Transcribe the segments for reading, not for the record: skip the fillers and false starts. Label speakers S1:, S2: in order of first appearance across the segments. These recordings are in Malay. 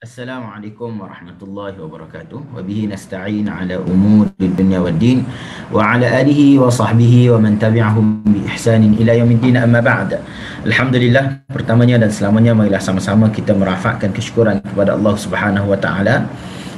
S1: Assalamualaikum warahmatullahi wabarakatuh. Wa bihi nasta'in ala umuri dunya waddin wa ala alihi wa sahbihi wa man tabi'ahum bi ihsanin ila yaumiddin, amma ba'd. Alhamdulillah, pertamanya dan selamanya marilah sama-sama kita merafakkan kesyukuran kepada Allah Subhanahu wa taala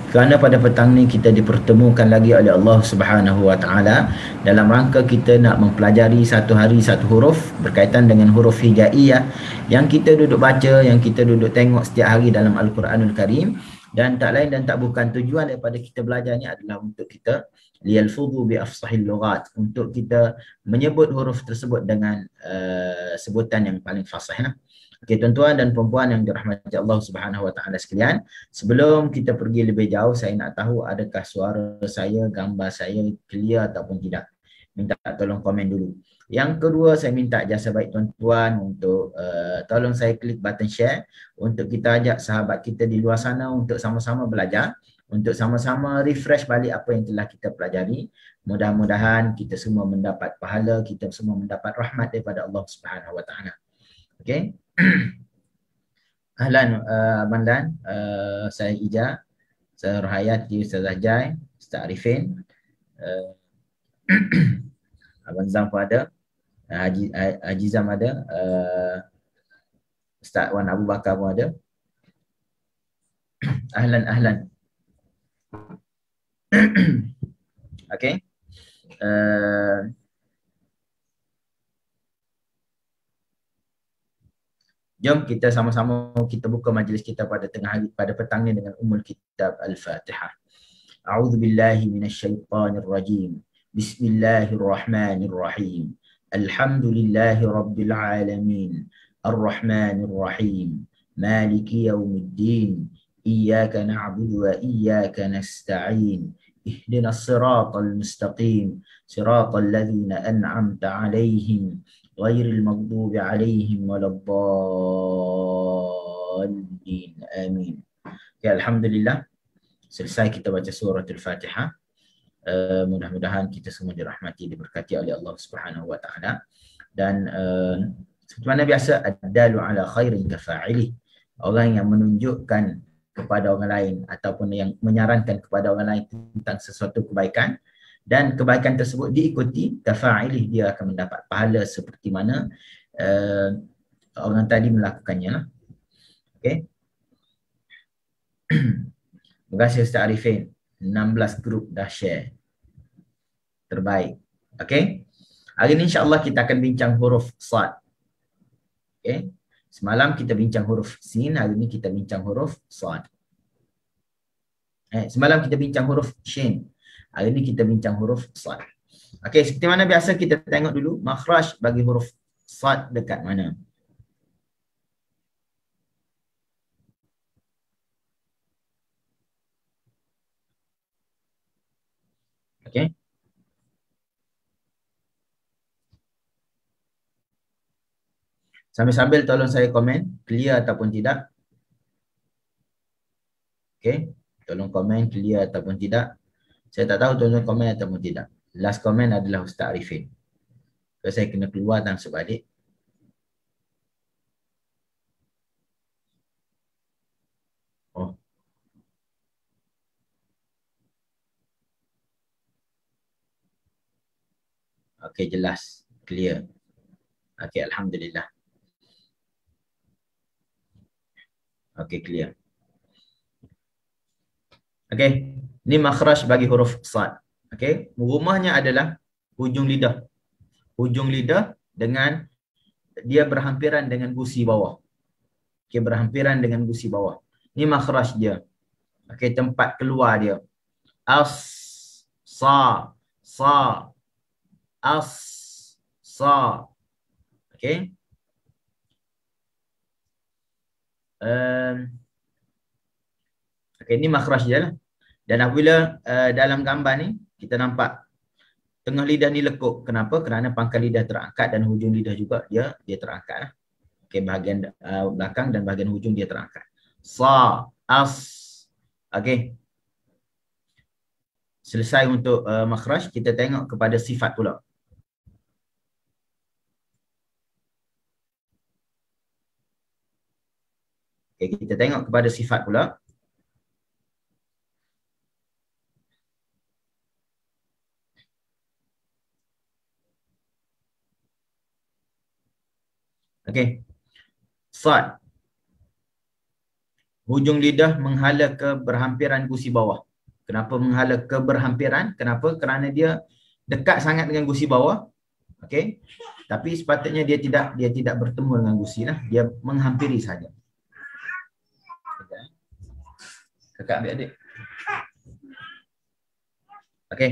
S1: kerana pada petang ni kita dipertemukan lagi oleh Allah Subhanahu wa taala dalam rangka kita nak mempelajari satu hari satu huruf berkaitan dengan huruf hijaiyah yang kita duduk baca, yang kita duduk tengok setiap hari dalam Al-Quranul Karim. Dan tak lain dan tak bukan tujuan daripada kita belajar ni adalah untuk kita liyalfudhu bi afsahil lughat, untuk kita menyebut huruf tersebut dengan sebutan yang paling fasih. Okey, tuan-tuan dan perempuan yang dirahmati Allah Subhanahu wa taala sekalian, sebelum kita pergi lebih jauh, saya nak tahu adakah suara saya, gambar saya clear ataupun tidak. Minta tolong komen dulu. Yang kedua, saya minta jasa baik tuan-tuan untuk tolong saya klik button share untuk kita ajak sahabat kita di luar sana untuk sama-sama belajar, untuk sama-sama refresh balik apa yang telah kita pelajari. Mudah-mudahan kita semua mendapat pahala, kita semua mendapat rahmat daripada Allah Subhanahu wa taala. Okey. Ahlan Mandan, saya Ija, saya Rohayati, Ustazah Jai, Ustaz Arifin, Abang Zam pun ada, Haji Zam ada, Ustaz Wan Abu Bakar pun ada. Ahlan. Okey. Jom kita sama-sama kita buka majlis kita pada tengah hari, pada petang ni dengan Ummul Kitab Al-Fatihah. A'udzu billahi minasyaitonir rajim. Bismillahirrahmanirrahim. Alhamdulillahi rabbil alamin. Arrahmanir rahim. Maliki yaumiddin. Iyyaka na'budu wa iyyaka nasta'in. Ihdinas siratal mustaqim. Siratal ladzina an'amta 'alaihim ghairil maghdubi 'alaihim waladdallin. Amin. Ya, alhamdulillah. Selesai kita baca surah Al-Fatihah. Mudah-mudahan kita semua dirahmati, diberkati oleh Allah Subhanahu wa taala. Dan seperti mana biasa, ad-dalu ala khairin kafa'ilih. Orang yang menunjukkan kepada orang lain ataupun yang menyarankan kepada orang lain tentang sesuatu kebaikan dan kebaikan tersebut diikuti, kafa'ilih, dia akan mendapat pahala seperti mana orang tadi melakukannya. Okey. Terima kasih Ustaz Arifin. 16 grup dah share. Terbaik. Okey. Hari ini insya-Allah kita akan bincang huruf Sad. Okey. Semalam kita bincang huruf Sin, hari ini kita bincang huruf Sad. Semalam kita bincang huruf Shin. Hari ini kita bincang huruf Sad. Okey, seperti mana biasa kita tengok dulu makhraj bagi huruf Sad dekat mana. Okey. Sambil-sambil tolong saya komen clear ataupun tidak. Okey, tolong komen clear ataupun tidak. Saya tak tahu tuan-tuan komen ataupun tidak. Last komen adalah Ustaz Arifin. So, saya kena keluar dan sebalik. Oh. Okey, jelas. Clear. Okey, alhamdulillah. Okey, clear. Okey, ni makhraj bagi huruf Sad. Okey, rumahnya adalah hujung lidah. Hujung lidah dengan dia berhampiran dengan gusi bawah. Okey, berhampiran dengan gusi bawah. Ni makhraj dia. Okey, tempat keluar dia. As, sa, sa, as, sa. Okey. Okey, ni makhraj dia lah. Dan apabila dalam gambar ni kita nampak tengah lidah ni lekuk. Kenapa? Kerana pangkal lidah terangkat dan hujung lidah juga dia terangkat lah. Okey, bahagian belakang dan bahagian hujung dia terangkat. Sa, as. Okey. Selesai untuk makhraj, kita tengok kepada sifat pula. Okey, kita tengok kepada sifat pula. Okey. Sad. Hujung lidah menghala ke berhampiran gusi bawah. Kenapa menghala ke berhampiran? Kenapa? Kerana dia dekat sangat dengan gusi bawah. Okey. Tapi sepatutnya dia tidak bertemu dengan gusi lah. Dia menghampiri saja. Kakak adik-adik. Okey.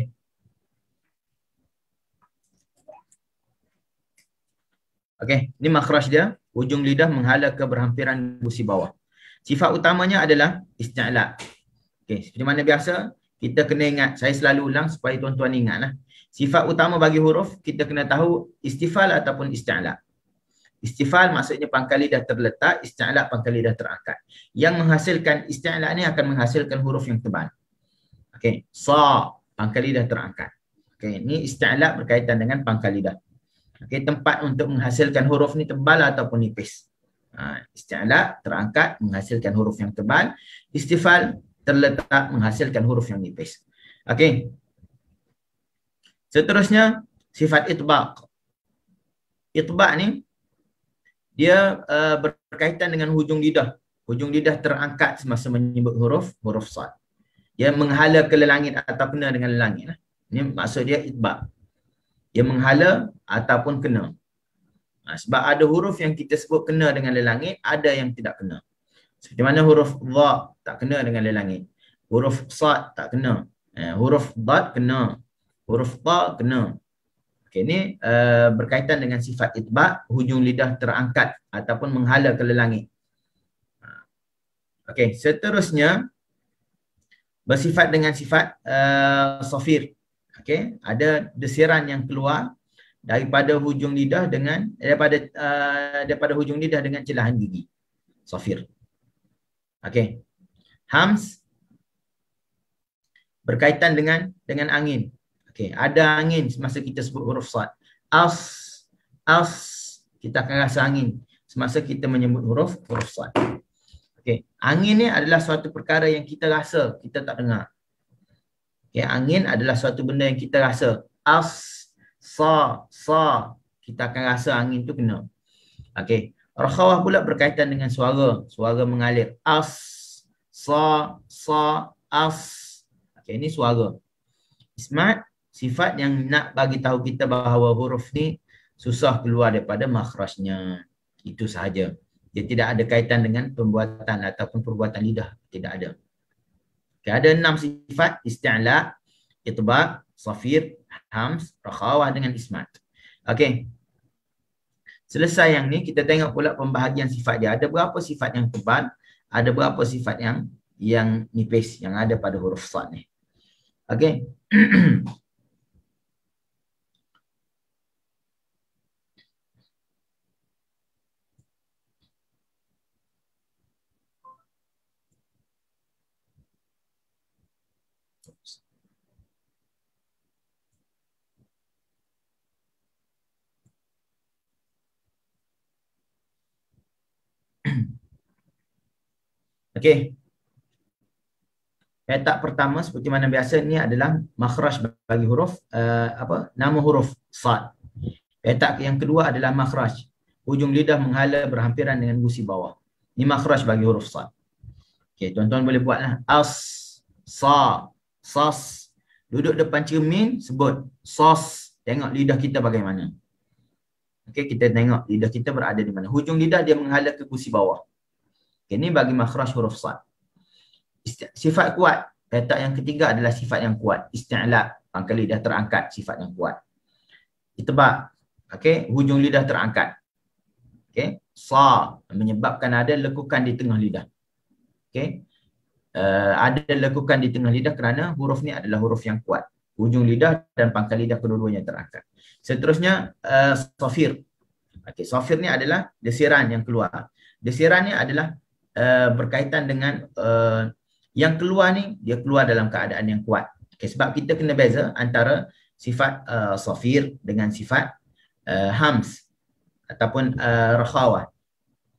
S1: Okey, ini makhraj dia. Hujung lidah menghala ke berhampiran gusi bawah. Sifat utamanya adalah isti'la. Okey, seperti mana biasa, kita kena ingat. Saya selalu ulang supaya tuan-tuan ingatlah. Sifat utama bagi huruf, kita kena tahu istifal ataupun isti'la. Istifal maksudnya pangkal lidah terletak, isti'la pangkal lidah terangkat. Yang menghasilkan isti'la ni akan menghasilkan huruf yang tebal. Okey, sa, pangkal lidah terangkat. Okey, ini isti'la berkaitan dengan pangkal lidah. Okey, tempat untuk menghasilkan huruf ni tebal ataupun nipis. Isti'la terangkat menghasilkan huruf yang tebal, istifal terletak menghasilkan huruf yang nipis. Okey. Seterusnya sifat itbaq. Itbaq ni dia berkaitan dengan hujung lidah. Hujung lidah terangkat semasa menyebut huruf sad. Dia menghala ke lelangit atau kena dengan lelangit. Ini maksud dia itbaq. Dia menghala ataupun kena. Sebab ada huruf yang kita sebut kena dengan lelangit, ada yang tidak kena. Seperti mana huruf dha tak kena dengan lelangit. Huruf sad tak kena. Huruf dad kena. Huruf ta kena. Okey, ini berkaitan dengan sifat itbaq, hujung lidah terangkat ataupun menghala ke lelangit. Okey, seterusnya bersifat dengan sifat safir. Okey, ada desiran yang keluar daripada hujung lidah dengan daripada hujung lidah dengan celahan gigi. Safir. Okey. Hams berkaitan dengan angin. Okey, ada angin semasa kita sebut huruf sad. As kita akan rasa angin semasa kita menyebut huruf sad. Okey, angin ni adalah suatu perkara yang kita rasa, kita tak dengar. Okey, angin adalah suatu benda yang kita rasa. Sa, kita akan rasa angin tu kena. Okey, rakhawah pula berkaitan dengan suara mengalir. Sa, as. Okey, ini suara. Ismat, sifat yang nak bagi tahu kita bahawa huruf ni susah keluar daripada makhrajnya. Itu sahaja. Dia tidak ada kaitan dengan pembuatan ataupun perbuatan lidah. Tidak ada. Okay, ada 6 sifat. Isti'la, itbaq, safir, hams, rakhawah dengan ismat. Okey. Selesai yang ni, kita tengok pula pembahagian sifat dia. Ada berapa sifat yang tebal, ada berapa sifat yang nipis yang ada pada huruf sad ni. Okey. Okey. Petak pertama seperti mana biasa ni adalah makhraj bagi huruf nama huruf sad. Petak yang kedua adalah makhraj. Hujung lidah menghala berhampiran dengan gusi bawah. Ini makhraj bagi huruf sad. Okey, tuan-tuan boleh buatlah. Sas. Duduk depan cermin sebut sos. Tengok lidah kita bagaimana. Okey, kita tengok lidah kita berada di mana. Hujung lidah dia menghala ke gusi bawah. Ini bagi makhraj huruf sad. Sifat kuat. Petak yang ketiga adalah sifat yang kuat. Isti'la. Pangkal lidah terangkat. Sifat yang kuat. Itbaq. Okey. Hujung lidah terangkat. Okey. Sa. Menyebabkan ada lekukan di tengah lidah. Okey. Ada lekukan di tengah lidah kerana huruf ni adalah huruf yang kuat. Hujung lidah dan pangkal lidah kedua-duanya terangkat. Seterusnya safir. Okey. Safir ni adalah desiran yang keluar. Desiran ni adalah berkaitan dengan yang keluar ni, dia keluar dalam keadaan yang kuat. Okay, sebab kita kena beza antara sifat safir dengan sifat hams ataupun rakhawah.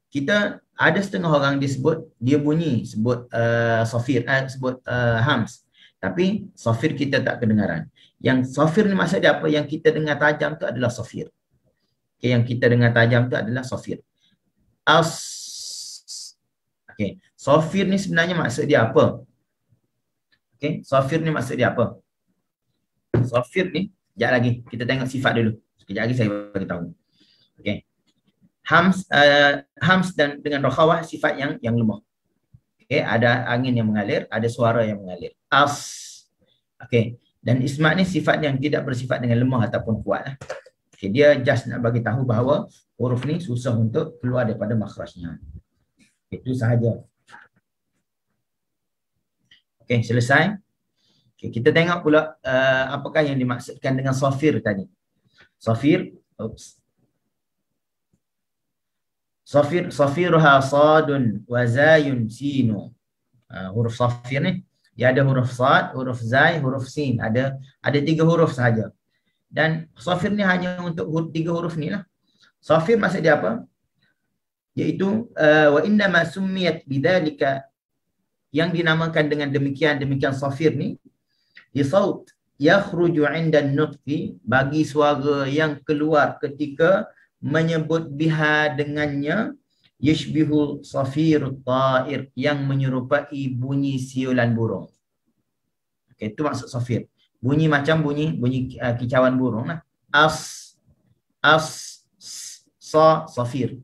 S1: Kita ada setengah orang dia bunyi sebut safir, sebut hams. Tapi safir kita tak kedengaran. Yang safir ni maksud dia apa? Yang kita dengar tajam tu adalah safir. Okay, yang kita dengar tajam tu adalah safir. As. Okey. Safir ni sebenarnya maksud dia apa? Okey. Safir ni maksud dia apa? Safir ni, sekejap lagi. Kita tengok sifat dulu. Sekejap lagi saya bagi tahu. Okey. Hams dan dengan rakhawah sifat yang lemah. Okey, ada angin yang mengalir, ada suara yang mengalir. As. Okey. Dan ismat ni sifat yang tidak bersifat dengan lemah ataupun kuat. Okay, dia just nak bagi tahu bahawa huruf ni susah untuk keluar daripada makhrajnya. Itu sahaja. Okey, selesai. Okay, kita tengok pula apakah yang dimaksudkan dengan safir tadi. Safir, safiruha sadun wa zayun sinu. Huruf safir ni dia ada huruf sad, huruf zai, huruf sin. Ada 3 huruf sahaja. Dan safir ni hanya untuk 3 huruf ni lah. Safir maksud dia apa? Iaitu wa inna ma summiyat bidzalika, yang dinamakan dengan demikian safir ni, di saut yakhruju 'inda an-nutqi, bagi suara yang keluar ketika menyebut biha dengannya, yashbihu safirut ta'ir, yang menyerupai bunyi siulan burung. Okey, itu maksud safir. Bunyi macam bunyi kicauan burung lah. As, sa, safir.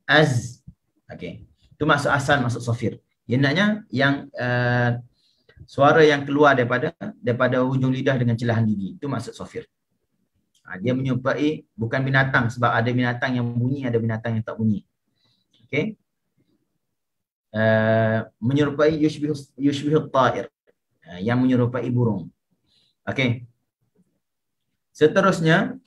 S1: Az. Okey. Itu maksud asal, maksud safir. Hendaknya yang suara yang keluar daripada hujung lidah dengan celahan gigi. Itu maksud safir. Dia menyerupai bukan binatang, sebab ada binatang yang bunyi, ada binatang yang tak bunyi. Okey. Menyerupai yushbihu ta'ir, yang menyerupai burung. Okey. Seterusnya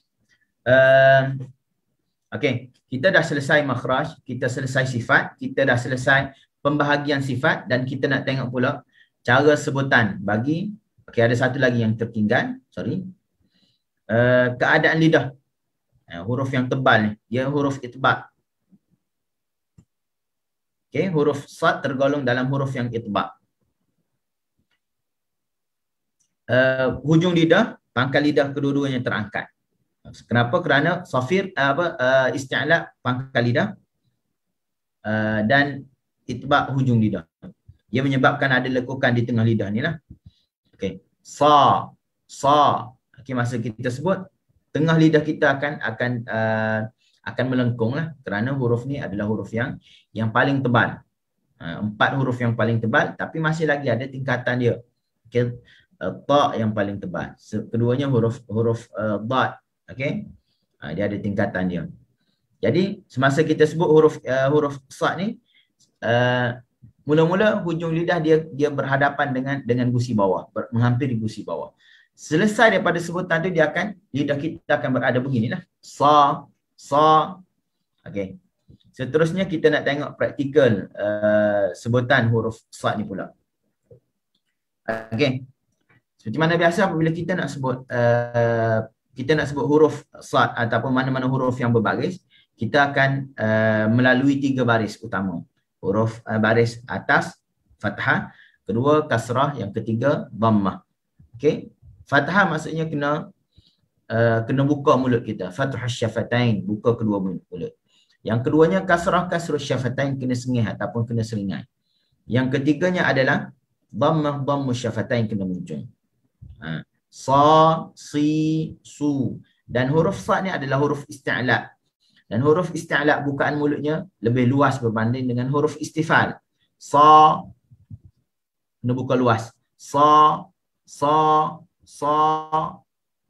S1: okey, kita dah selesai makhraj, kita selesai sifat, kita dah selesai pembahagian sifat, dan kita nak tengok pula cara sebutan bagi, okey, ada satu lagi yang tertinggal, keadaan lidah. Huruf yang tebal ni, dia huruf itba'. Okey, huruf sad tergolong dalam huruf yang itba'. Hujung lidah, pangkal lidah kedua-duanya terangkat. Kenapa? Kerana safir isti'la pangkal lidah dan itba' hujung lidah. Ia menyebabkan ada lekukan di tengah lidah ni lah. Okey, sa. Okey, masa kita sebut, tengah lidah kita akan melengkung lah, kerana huruf ni adalah huruf yang paling tebal. 4 huruf yang paling tebal, tapi masih lagi ada tingkatan dia. Okay. Ta yang paling tebal. Keduanya huruf dad. Okey. Dia ada tingkatan dia. Jadi semasa kita sebut huruf sad ni, mula-mula hujung lidah dia berhadapan dengan gusi bawah, menghampiri gusi bawah. Selesai daripada sebutan tu, lidah kita akan berada beginilah. Sa. Okey. Seterusnya kita nak tengok praktikal sebutan huruf sad ni pula. Okey. Seperti mana biasa, apabila kita nak sebut huruf sad ataupun mana-mana huruf yang berbaris, kita akan melalui 3 baris utama. Huruf baris atas fathah, kedua kasrah, yang ketiga dhammah. Okey. Fathah maksudnya kena buka mulut kita. Fathah syafatain, buka kedua mulut. Yang keduanya kasrah syafatain, kena sengih ataupun kena seringai. Yang ketiganya adalah dhammah syafatain, kena muncung. Sa, si, su. Dan huruf sad ni adalah huruf isti'la. Dan huruf isti'la bukaan mulutnya lebih luas berbanding dengan huruf istifal. Sa, kena buka luas. Sa,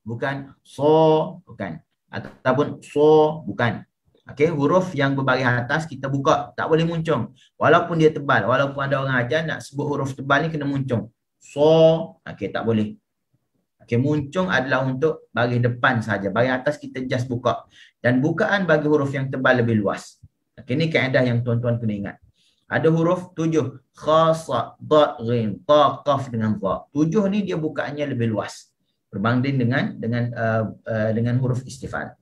S1: bukan so, bukan. Ataupun so, bukan. Okey, huruf yang berbaris atas kita buka, tak boleh muncung. Walaupun dia tebal, walaupun ada orang ajar nak sebut huruf tebal ni kena muncung. So, okey, tak boleh. Okey, muncung adalah untuk baris depan saja. Baris atas kita just buka. Dan bukaan bagi huruf yang tebal lebih luas. Okey, ni kaedah yang tuan-tuan kena ingat. Ada huruf 7, kha, sa, dha, ghin, ta, qaf dengan dha. 7 ni dia bukaannya lebih luas berbanding dengan huruf istifal.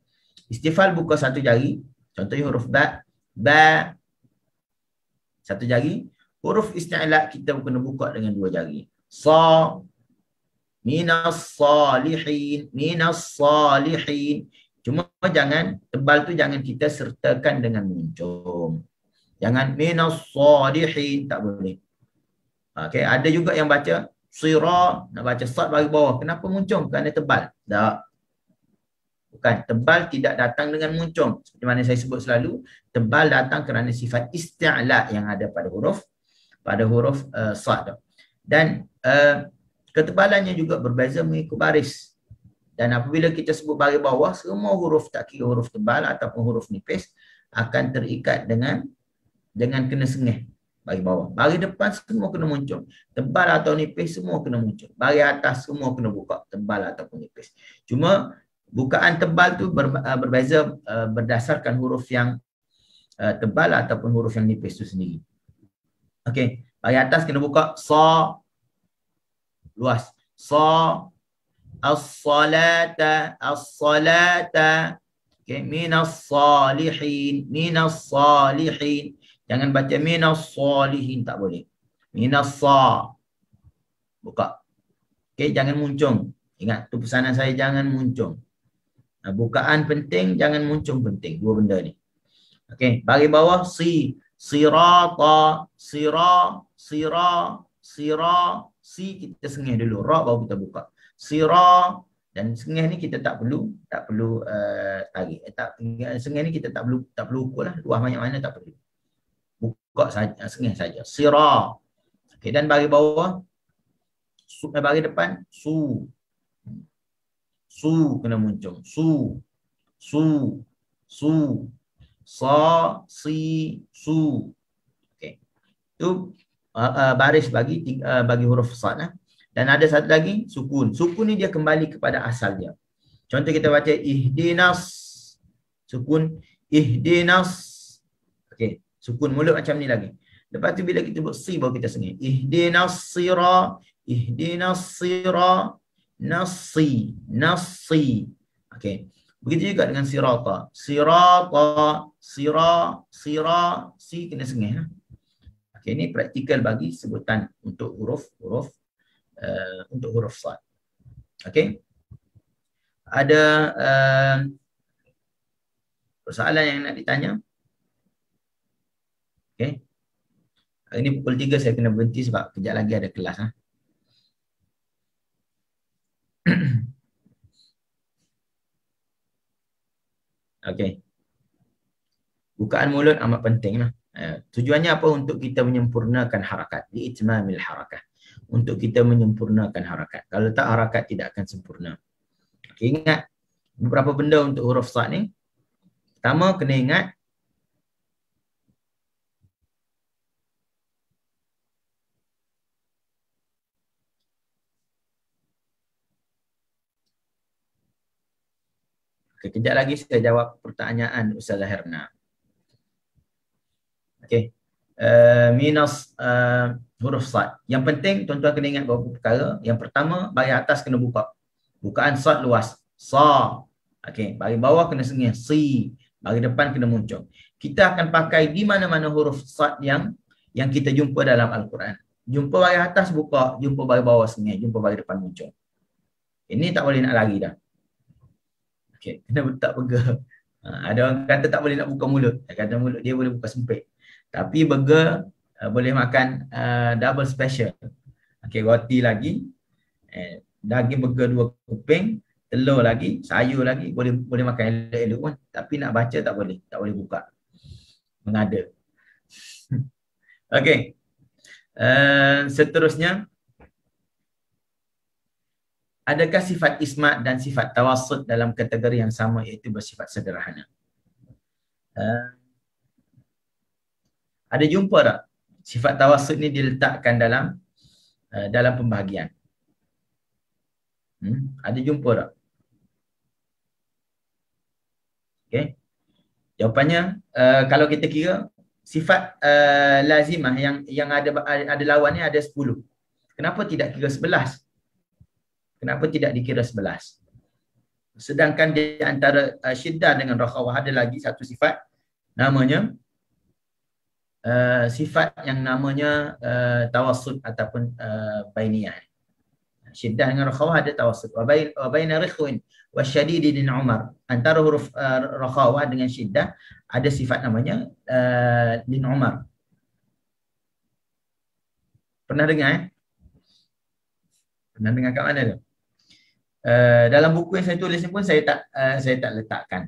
S1: Istifal buka satu jari, contohnya huruf ba, satu jari. Huruf isti'la kita kena buka dengan 2 jari. Sa, minas salihin. Cuma jangan, tebal tu jangan kita sertakan dengan muncung. Jangan minas salihin, tak boleh. Okey, ada juga yang baca sira, nak baca sad bagi bawah. Kenapa muncung? Kerana tebal. Tak. Bukan, tebal tidak datang dengan muncung. Seperti mana saya sebut selalu, tebal datang kerana sifat isti'la yang ada pada huruf sad. Dan ketebalannya juga berbeza mengikut baris. Dan apabila kita sebut baris bawah, semua huruf tak kira huruf tebal ataupun huruf nipis akan terikat dengan kena sengih baris bawah. Baris depan semua kena muncul. Tebal atau nipis semua kena muncul. Baris atas semua kena buka, tebal ataupun nipis. Cuma bukaan tebal tu berbeza berdasarkan huruf yang tebal ataupun huruf yang nipis tu sendiri. Okey, baris atas kena buka sa luas. Sa as-salata okay. Minas salihin. Jangan baca minas salihin, tak boleh. Minas sa buka. Okay, jangan muncung. Ingat tu pesanan saya, jangan muncung. Bukaan penting, jangan muncung penting. Dua benda ni. Okay, bagi bawah sirata, si kita sengih dulu, ra baru kita buka. Sira, dan sengih ni kita tak perlu tarik. Sengih ni kita tak perlu ukur lah, luas banyak mana tak perlu. Buka saja, sengih saja. Sira. Okey, dan bagi bawah bagi depan su kena muncul. Su sa si su. Okey. Tu baris bagi huruf sad lah. Dan ada satu lagi sukun. Sukun ni dia kembali kepada asal dia. Contoh kita baca ihdinas, sukun ihdinas. Okey, sukun mulut macam ni lagi. Lepas tu bila kita buat si baru kita sengih. Ihdinas sira, nasi. Okey. Begitu juga dengan sirata. Si kena sengih lah. Okey, ini praktikal bagi sebutan untuk huruf sad. Okey. Ada persoalan yang nak ditanya? Okey. Ini pukul 3 saya kena berhenti sebab kejap lagi ada kelas. Okey. Bukaan mulut amat penting lah. Tujuannya apa? Untuk kita menyempurnakan harakat. Li'itmamil harakat. Untuk kita menyempurnakan harakat. Kalau tak, harakat tidak akan sempurna. Okay, ingat beberapa benda untuk huruf sad ni. Pertama, kena ingat kejap lagi saya jawab pertanyaan Ustazah Herna. Okey. Minas huruf sad. Yang penting tuan-tuan kena ingat beberapa perkara. Yang pertama, bagi atas kena buka. Bukaan sad luas. Sa. Okey, bagi bawah kena sengih. Si. Bagi depan kena muncul. Kita akan pakai di mana-mana huruf sad yang kita jumpa dalam Al-Quran. Jumpa bagi atas buka, jumpa bagi bawah sengih, jumpa bagi depan muncul. Ini tak boleh nak lari dah. Okey, kena tak pegang. Ada orang kata tak boleh nak buka mulut. Kata mulut dia boleh buka sempit. Tapi burger boleh makan double special. Okey, roti lagi, daging burger 2 kuping, telur lagi, sayur lagi, boleh makan elok-elok pun. Tapi nak baca tak boleh buka. Mengada. Okey. Seterusnya, adakah sifat ismat dan sifat tawassut dalam kategori yang sama, iaitu bersifat sederhana? Ada jumpa tak sifat tawassut ni diletakkan dalam pembahagian? Ada jumpa tak? Okey. Jawapannya, kalau kita kira sifat lazimah yang ada lawan ni ada 10. Kenapa tidak kira 11? Kenapa tidak dikira 11? Sedangkan di antara syiddah dengan rakhawah ada lagi satu sifat, namanya sifat yang namanya tawassut ataupun bainiyah. Syiddah dengan rakhawah ada tawassut. Wa baina rikhwin wa syadidin umar. Antara huruf rakhawah dengan syiddah ada sifat namanya Lin Umar. Pernah dengar? Pernah dengar kat mana tu? Dalam buku yang saya tulis ni pun saya tak letakkan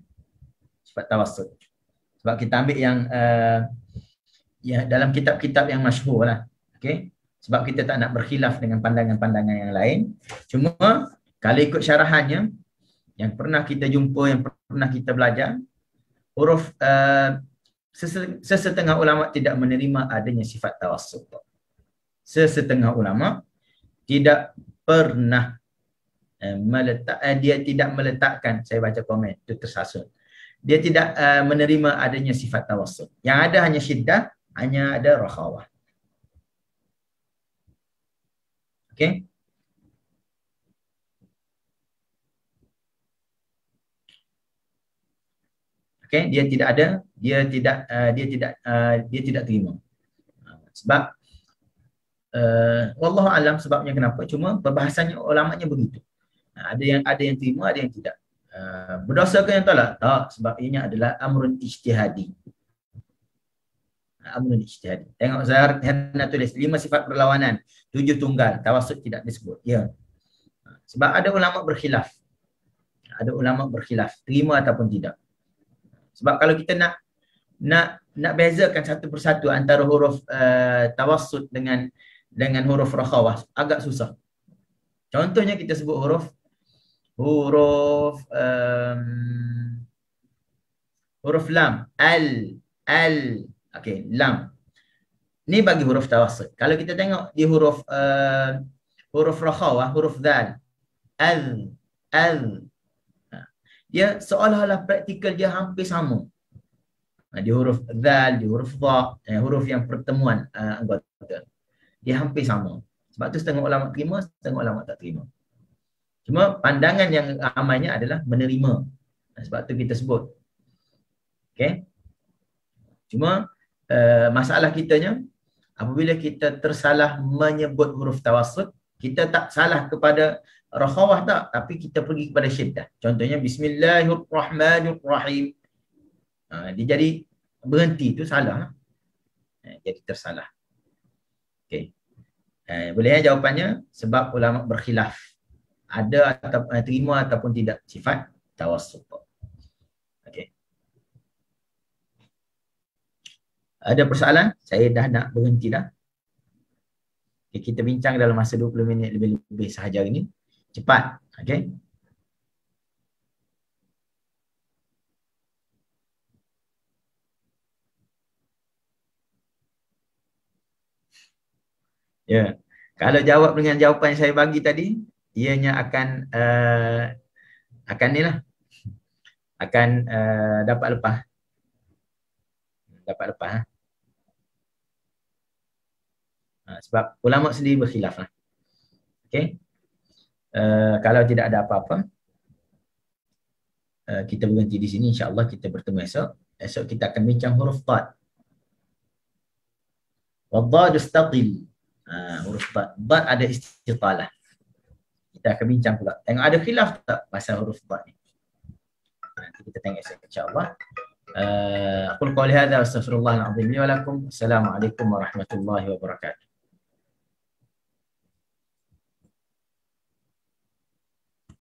S1: sifat tawassul. Sebab kita ambil yang ya dalam kitab-kitab yang masyhur lah. Okey. Sebab kita tak nak berkhilaf dengan pandangan-pandangan yang lain. Cuma kalau ikut syarahannya yang pernah kita jumpa, yang pernah kita belajar, huruf sesetengah ulama tidak menerima adanya sifat tawassul. Sesetengah ulama tidak pernah dia tidak meletakkan, saya baca komen itu tersasul. Dia tidak menerima adanya sifat tawassul. Yang ada hanya syiddah, hanya ada rakhawah. Okey. Okey, dia tidak ada, dia tidak terima. Sebab wallahu alam sebabnya kenapa, cuma perbahasannya ulamanya begitu. Ada yang terima, ada yang tidak. Berdosa ke yang tolak? Tak, sebab ini adalah amrun ijtihadi. Amrun ijtihadi. Tengok saya nak tulis 5 sifat berlawanan, 7 tunggal, tawassul tidak disebut. Ya. Sebab ada ulama berkhilaf. Ada ulama berkhilaf, terima ataupun tidak. Sebab kalau kita nak bezakan satu persatu antara huruf tawassul dengan huruf rakhawah agak susah. Contohnya kita sebut huruf lam, okey, lam. Ni bagi huruf tawassul. Kalau kita tengok di huruf rakhawah, huruf dhal, dia seolah-olah praktikal dia hampir sama. Di huruf dhal, di huruf dha, huruf yang pertemuan anggota. Dia hampir sama. Sebab tu setengah ulama terima, setengah ulama tak terima. Cuma pandangan yang ramainya adalah menerima. Sebab tu kita sebut. Okey. Cuma masalah kitanya, apabila kita tersalah menyebut huruf tawassul, kita tak salah kepada rakhawah tak, tapi kita pergi kepada syiddah. Contohnya bismillahirrahmanirrahim. Dia jadi berhenti, tu salah. Jadi tersalah. Okey. Boleh jawapannya sebab ulama berkhilaf. Ada atau terima ataupun tidak sifat tawassul. Okey. Ada persoalan? Saya dah nak berhenti dah. Okay, kita bincang dalam masa 20 minit lebih sahaja ini. Cepat. Okey. Ya. Kalau jawab dengan jawapan yang saya bagi tadi, ianya akan ni lah. Akan dapat lepas. Dapat lepas. Sebab ulama sendiri berkhilaf lah. Okey. Kalau tidak ada apa-apa, kita berhenti di sini. InsyaAllah kita bertemu esok. Esok kita akan bincang huruf Dad. Wadad istatil. Huruf Dad. Dad ada istitalah. Kita akan bincang pula. Tengok ada khilaf tak pasal huruf Dad ni. Nanti kita tengok esok insyaAllah. Aqul qawli hadha wa astaghfirullahal azim li wa lakum. Assalamualaikum warahmatullahi wabarakatuh.